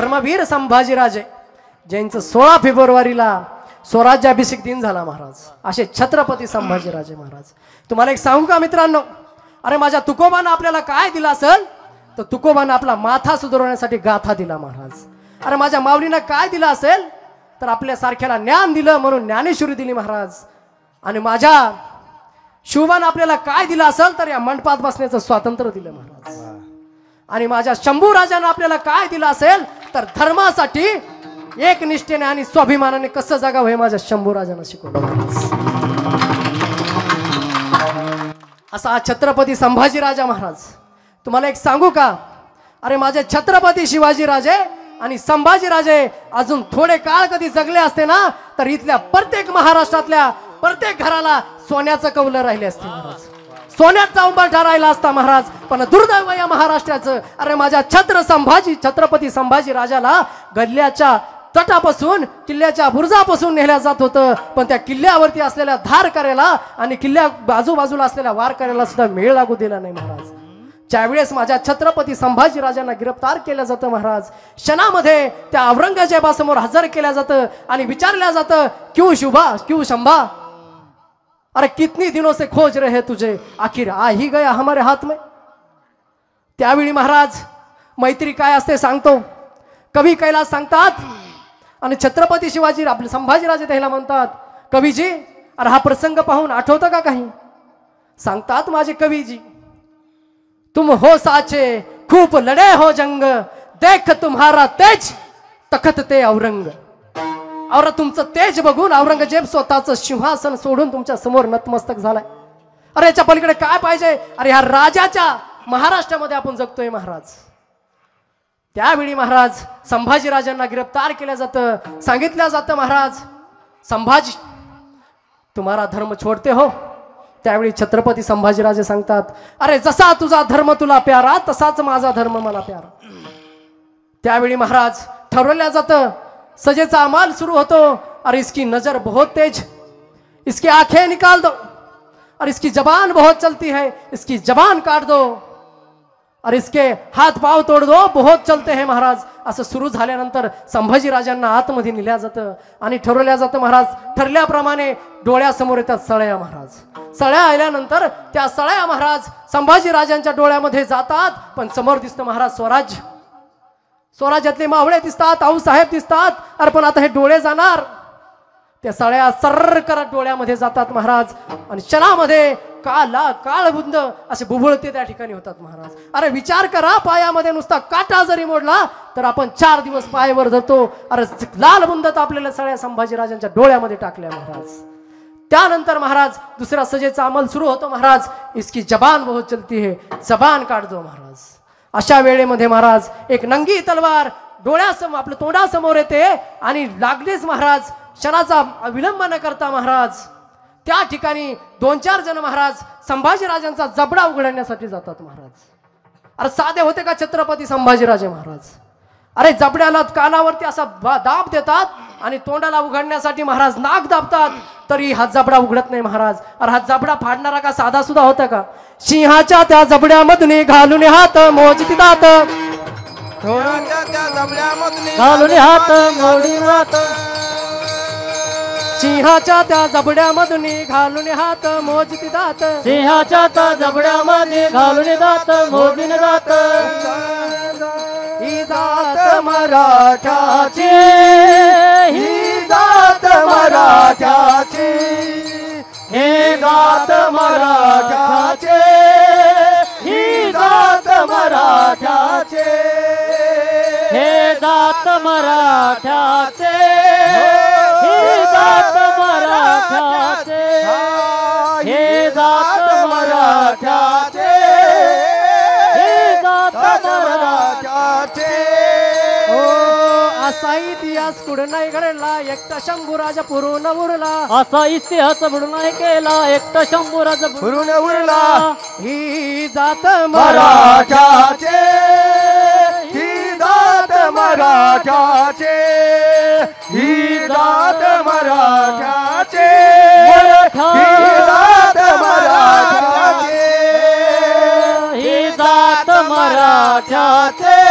धर्मवीर संभाजीराजे ज्यांचं 16 फेब्रुवारीला स्वराज्याभिषेक दिन झाला महाराज, असे छत्रपती संभाजीराजे महाराज. तुम्हाला एक सांगू का मित्रांनो, अरे माझ्या तुकोबानं आपल्याला काय दिलं असेल तर तुकोबानं आपला माथा सुधारण्यासाठी गाथा दिला महाराज. अरे माझ्या माऊलीनं काय दिलं असेल तर आपल्या सारख्याला ज्ञान दिलं म्हणून ज्ञानेश्वरी दिली महाराज. आणि माझ्या शिवबानं आपल्याला काय दिलं असेल तर या मंडपात बसण्याचं स्वातंत्र्य दिलं महाराज. आणि माझ्या शंभू राजानं आपल्याला काय दिलं असेल तर धर्मासाठी एक निष्ठेने आणि स्वाभिमानाने कसं जगावं हे माझ्या शंभू राजानं शिकवलं महाराज. असा हा छत्रपती संभाजी राजा महाराज. तुम्हाला एक सांगू का, अरे माझे छत्रपती शिवाजी राजे आणि संभाजी राजे अजून थोडे काळ कधी जगले असते ना तर इथल्या प्रत्येक महाराष्ट्रातल्या प्रत्येक घराला सोन्याचं कौलं राहिले असते महाराज, सोन्याचा उंबरठा राहिला असता महाराज. पण दुर्दैव या महाराष्ट्राचं, अरे माझ्या छत्रपती संभाजी राजाला गल्ल्याच्या तटापासून किल्ल्याच्या बुरुजापासून नेल्या जात होतं, पण त्या किल्ल्यावरती असलेल्या धार करायला आणि किल्ल्या आजूबाजूला असलेल्या वार करायला सुद्धा मेळ लागू दिला नाही महाराज. ज्यावेळेस माझ्या छत्रपती संभाजी राजांना गिरफ्तार केलं जातं महाराज, क्षणामध्ये त्या औरंगजेबासमोर हजर केलं जातं आणि विचारलं जातं, क्यों शंभा, अरे कितनी दिनों से खोज रहे तुझे, आखिर आ ही गया हमारे हाथ में. त्यावेळी महाराज मैत्री काय असते सांगतो, कवी कैलास सांगतात आणि छत्रपती शिवाजी आपले संभाजीराजे त्याला म्हणतात, कवीजी अरे हा प्रसंग पाहून आठवतं का काही. सांगतात माझे कवीजी, तुम हो साचे खूप लढे हो जंग, देख तुम्हारा तेज तखत ते औरंग. और तुमचं तेज बघून औरंगजेब स्वतःचं सिंहासन सोडून तुमच्या समोर नतमस्तक झालाय. अरे याच्या पलीकडे काय पाहिजे. अरे ह्या राजाच्या महाराष्ट्रामध्ये आपण जगतोय महाराज. त्यावेळी महाराज संभाजी राजांना गिरफ्तार केलं जातं, सांगितलं जातं महाराज संभाजी तुम्हारा धर्म छोडते हो. त्यावेळी छत्रपती संभाजीराजे सांगतात, अरे जसा तुझा धर्म तुला प्यारा तसाच माझा धर्म मला प्यारा. त्यावेळी महाराज ठरवलं जातं, सजेचा अमाल सुरू होतो. और इसकी नजर बहुत तेज, इसकी आंखें निकाल दो, और इसकी जबान बहुत चलती है, इसकी जबान काट दो, और इसके हाथ पाव तोड़ दो, बहुत चलते हैं महाराज. असं सुरू झाल्यानंतर संभाजी राजांना आतमध्ये नेल्या जातं आणि ठरवल्या जातं महाराज. ठरल्याप्रमाणे डोळ्यासमोर येतात सळया महाराज. सळया आल्यानंतर त्या सळया महाराज संभाजी राजांच्या डोळ्यामध्ये जातात, पण समोर दिसतं महाराज स्वराज्य. स्वराज्यातले मावळे दिसतात, आऊसाहेब दिसतात. अरे पण आता हे डोळे जाणार. त्या सळया सर्र करत डोळ्यामध्ये जातात महाराज आणि क्षणामध्ये काळबुंद असे बुबुळते त्या ठिकाणी होतात महाराज. अरे विचार करा, पायामध्ये नुसता काटा जरी मोडला तर आपण 4 दिवस पायावर धरतो. अरे लाल बुंदत आपल्याला सळया संभाजीराजांच्या डोळ्यामध्ये टाकल्या महाराज. त्यानंतर महाराज दुसरा सजेचा अमल सुरू होतो महाराज. इसकी जबान बहुत चलती है, जबान काट दो महाराज. अशा वेळेमध्ये महाराज एक नंगी तलवार डोळ्यासमोर आपल्या तोंडासमोर येते आणि लागलेच महाराज क्षणाचा विलंब न करता महाराज त्या ठिकाणी 2-4 जण महाराज संभाजीराजांचा जबडा उघडण्यासाठी जातात महाराज. अरे साधे होते का छत्रपती संभाजीराजे महाराज. अरे जबड्याला कानावरती असा दाब देतात आणि तोंडाला उघडण्यासाठी महाराज नाक दाबतात, तरी हा जबडा उघडत नाही महाराज. अरे हा जबडा फाडणारा का साधा सुद्धा होता का. सिंहाच्या त्या जबड्यामधून घालून हात मोजती दात, घालून हात मोडी हात. सिंहाच्या त्या जबड्यामधून घालून हात मोजती दात, सिंहाच्या त्या जबड्यामध्ये घालून दात मोजून दात. ही जात मराठ्याची, ही जात मराठ्याची, हे जात मराठ्याचे, ही जात मराठ्याचे, हे जात मराठ्याचे, हे जात मराठ्याचे, हे जात मराठ्याचे, हे जात मराठ्याचे. असा इतिहास कुठं नाही घडला, एकटा शंभूराजा पुरून उरला. असा इतिहास बुडून केला, एकटा शंभूराजा पुरून उरला. ही जात मराठ्याचे, ही जात मराठ्याचे, ही जात मराठ्याचे, ही जात मराठ्याचे, ही जात मराठ्याचे,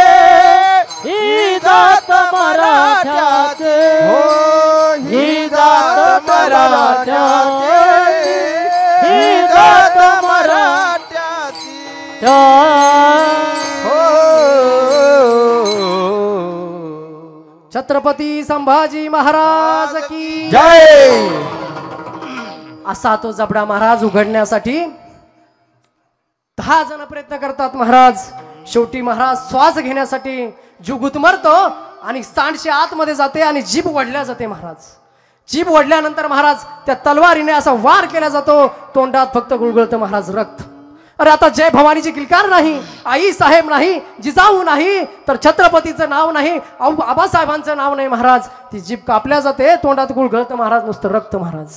ही जात मराठ्याचे ही जात मराठ्याची ही जात मराठ्याची छत्रपती संभाजी महाराज की जय. असा तो जबडा महाराज उघडण्यासाठी 10 जण प्रयत्न करतात महाराज. शेवटी महाराज श्वास घेण्यासाठी जीव गुदमरतो आणि सांडशी आतमध्ये जाते आणि जीभ वडल्या जाते महाराज. जीभ वडल्यानंतर महाराज त्या तलवारीने असा वार केला जातो. तोंडात फक्त गुळगुळतं महाराज रक्त. अरे आता जय भवानीची किलकार नाही, आई साहेब नाही, जिजाऊ नाही, तर छत्रपतीचं नाव नाही, आबासाहेबांचं नाव नाही महाराज. ती जीभ कापल्या जाते, तोंडात गुळगुळतं महाराज, नुसतं रक्त महाराज.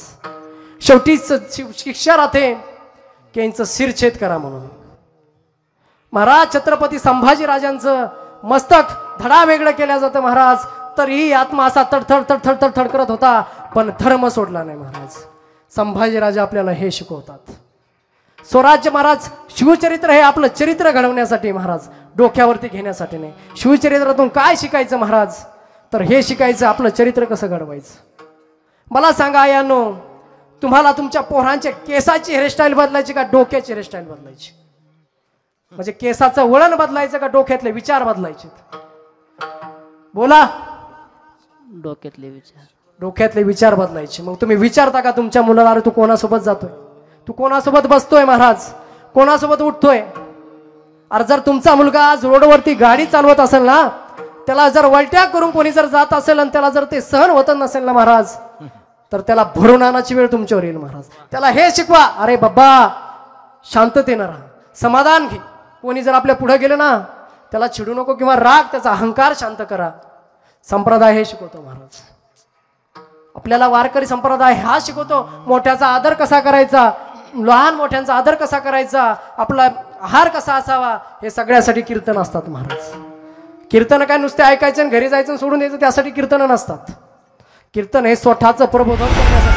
शेवटी शिक्षा राहते की यांचं शिरछेद करा म्हणून. महाराज छत्रपती संभाजी राजांचं मस्तक धडा वेगळं केलं जातं महाराज. तरीही आत्मा असा तडथड तडथड तडथड करत होता, पण धर्म सोडला नाही महाराज. संभाजी राजा आपल्याला हे शिकवतात. स्वराज्य महाराज शिवचरित्र हे आपलं चरित्र घडवण्यासाठी महाराज, डोक्यावरती घेण्यासाठी नाही. शिवचरित्रातून काय शिकायचं महाराज, तर हे शिकायचं आपलं चरित्र कसं घडवायचं. मला सांगा यानो, तुम्हाला तुमच्या पोरांच्या केसाची हेअरस्टाईल बदलायची का डोक्याची हेअरस्टाईल बदलायची? म्हणजे केसाचं वळण बदलायचं का डोक्यातले विचार बदलायचे? बोला. डोक्यातले विचार. डोक्यातले विचार बदलायचे. मग तुम्ही विचारता का तुमच्या मुलाला, अरे तू कोणासोबत जातोय, तू कोणासोबत बसतोय महाराज, कोणासोबत उठतोय? अरे जर तुमचा मुलगा आज रोडवरती गाडी चालवत असेल ना, त्याला जर वलट्या करून कोणी जर जात असेल आणि त्याला जर ते सहन होत नसेल ना महाराज, तर त्याला भरून आणायची वेळ तुमच्यावर येईल महाराज. त्याला हे शिकवा, अरे बाबा शांततेनं राहा, समाधान घे. कोणी जर आपल्या पुढे गेलं ना, त्याला चिडू नको किंवा राग, त्याचा अहंकार शांत करा. संप्रदाय हे शिकवतो महाराज. आपल्याला वारकरी संप्रदाय हा शिकवतो मोठ्याचा आदर कसा करायचा, लहान मोठ्यांचा आदर कसा करायचा, आपला आहार कसा असावा. हे सगळ्यासाठी कीर्तन असतात महाराज. कीर्तन काय नुसते ऐकायचं आणि घरी जायचं सोडून द्यायचं, त्यासाठी कीर्तन नसतात. कीर्तन हे स्वतःचं प्रबोधन करण्यासाठी